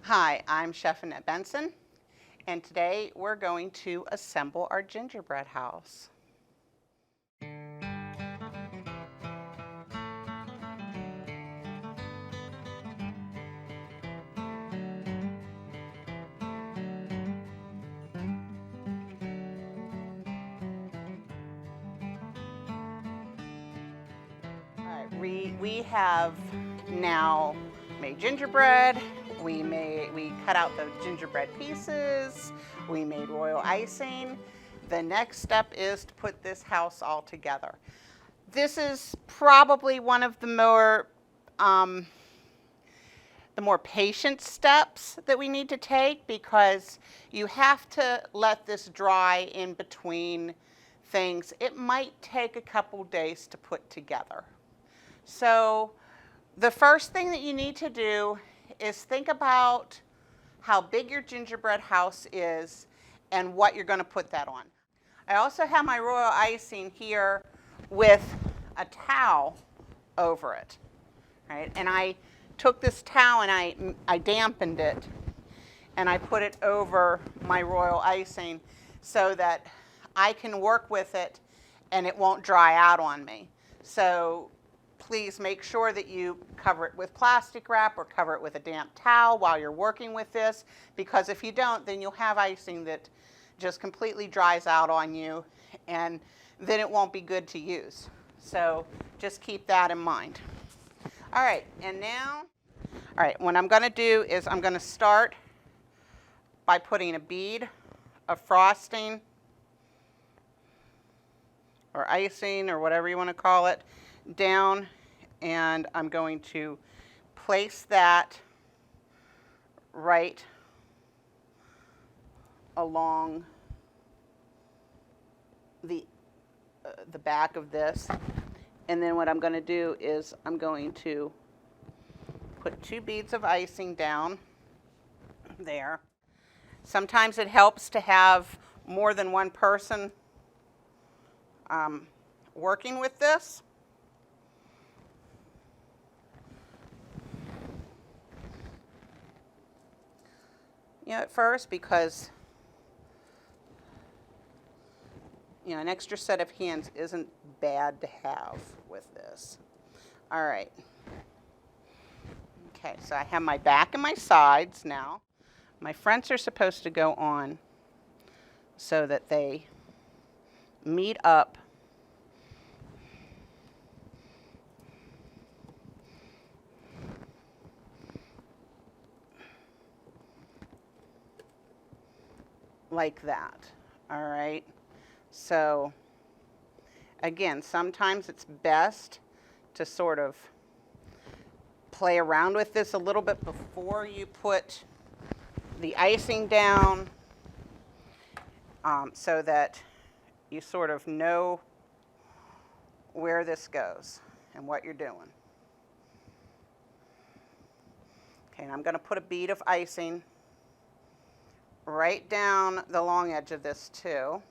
Hi, I'm Chef Annette Benson, and today we're going to assemble our gingerbread house. All right, we have now made gingerbread. We cut out the gingerbread pieces. We made royal icing. The next step is to put this house all together. This is probably one of the more patient steps that we need to take, because you have to let this dry in between things. It might take a couple days to put together. So the first thing that you need to do is think about how big your gingerbread house is and what you're going to put that on. I also have my royal icing here with a towel over it, right? And I took this towel and I dampened it, and I put it over my royal icing so that I can work with it and it won't dry out on me. So please make sure that you cover it with plastic wrap or cover it with a damp towel while you're working with this, because if you don't, then you'll have icing that just completely dries out on you, and then it won't be good to use. So just keep that in mind. All right, and now, all right, what I'm going to do is I'm going to start by putting a bead of frosting or icing or whatever you want to call it down, and I'm going to place that right along the back of this. And then what I'm going to do is I'm going to put 2 beads of icing down there. Sometimes it helps to have more than one person working with this. At first, because an extra set of hands isn't bad to have with this. All right. Okay, so I have my back and my sides now. My fronts are supposed to go on so that they meet up like that. All right. So again, sometimes it's best to sort of play around with this a little bit before you put the icing down, so that you sort of know where this goes and what you're doing. Okay, and I'm going to put a bead of icing right down the long edge of this too.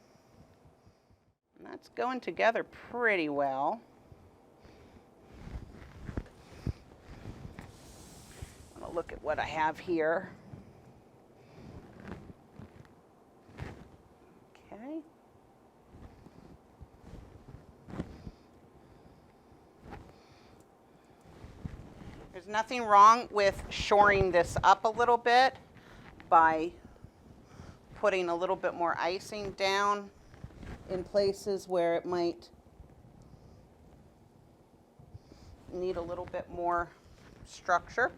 And that's going together pretty well. I'm going to look at what I have here. Okay. There's nothing wrong with shoring this up a little bit by putting a little bit more icing down in places where it might need a little bit more structure.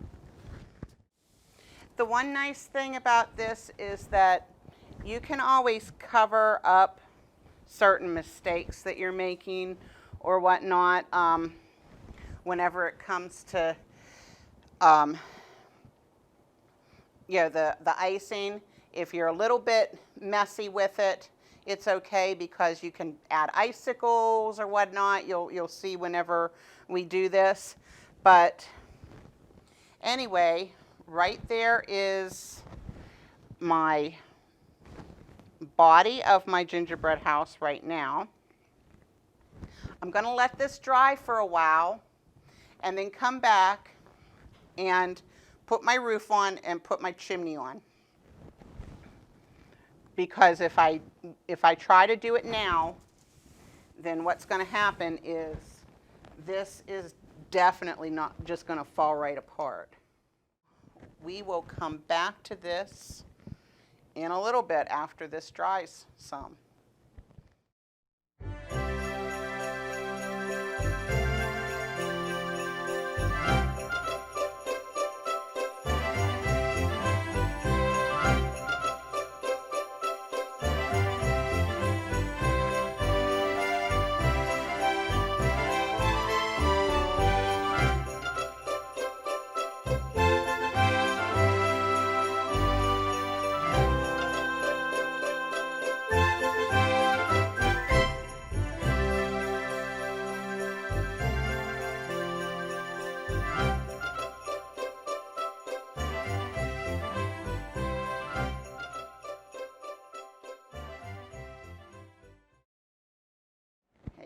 The one nice thing about this is that you can always cover up certain mistakes that you're making or whatnot whenever it comes to the icing. If you're a little bit messy with it, it's okay, because you can add icicles or whatnot. You'll see whenever we do this. But anyway, right there is my body of my gingerbread house right now. I'm going to let this dry for a while and then come back and put my roof on and put my chimney on. Because if I try to do it now, then what's going to happen is this is definitely not just going to fall right apart. We will come back to this in a little bit after this dries some.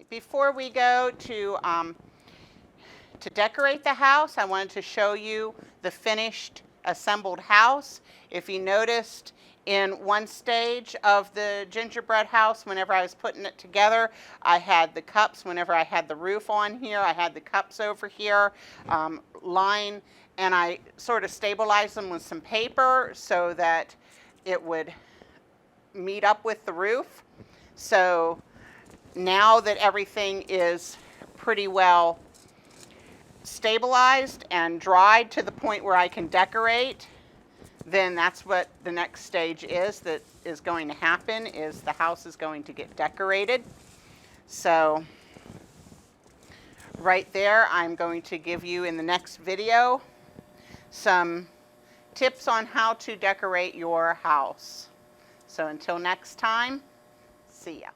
Before we go to decorate the house, I wanted to show you the finished assembled house. If you noticed in one stage of the gingerbread house, whenever I was putting it together, I had the cups. Whenever I had the roof on here, I had the cups over here, line, and I sort of stabilized them with some paper so that it would meet up with the roof. So now that everything is pretty well stabilized and dried to the point where I can decorate, then that's what the next stage is that is going to happen, is the house is going to get decorated. So right there, I'm going to give you in the next video some tips on how to decorate your house. So until next time, see ya.